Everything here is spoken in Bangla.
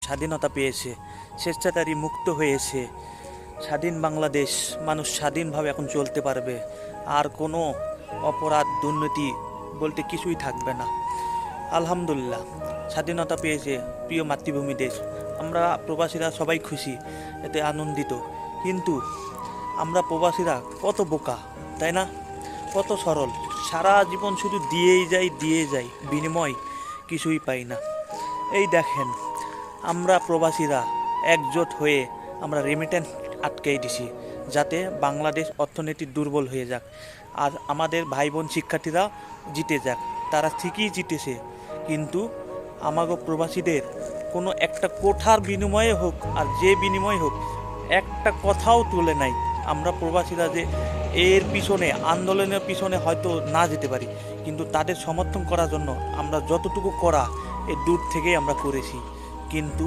স্বাধীনতা পেয়েছে, স্বেচ্ছাচারী মুক্ত হয়েছে, স্বাধীন বাংলাদেশ, মানুষ স্বাধীনভাবে এখন চলতে পারবে। আর কোনো অপরাধ দুর্নীতি বলতে কিছুই থাকবে না। আলহামদুলিল্লাহ, স্বাধীনতা পেয়েছে প্রিয় মাতৃভূমি দেশ। আমরা প্রবাসীরা সবাই খুশি, এতে আনন্দিত। কিন্তু আমরা প্রবাসীরা কত বোকা, তাই না? কত সরল, সারা জীবন শুধু দিয়ে যাই, বিনিময় কিছুই পাই না। এই দেখেন, আমরা প্রবাসীরা একজোট হয়ে আমরা রেমিটেন্স আটকাই দিছি, যাতে বাংলাদেশ অর্থনীতি দুর্বল হয়ে যাক, আর আমাদের ভাই বোন শিক্ষার্থীরা জিতে যাক। তারা ঠিকই জিতেছে, কিন্তু আমাগো প্রবাসীদের কোনো একটা কোঠার বিনিময়ে হোক আর যে বিনিময় হোক, একটা কথাও তুলে নাই। আমরা প্রবাসীরা যে এর পিছনে, আন্দোলনের পিছনে হয়তো না যেতে পারি, কিন্তু তাদের সমর্থন করার জন্য আমরা যতটুকু করা, এর দূর থেকেই আমরা করেছি। কিন্তু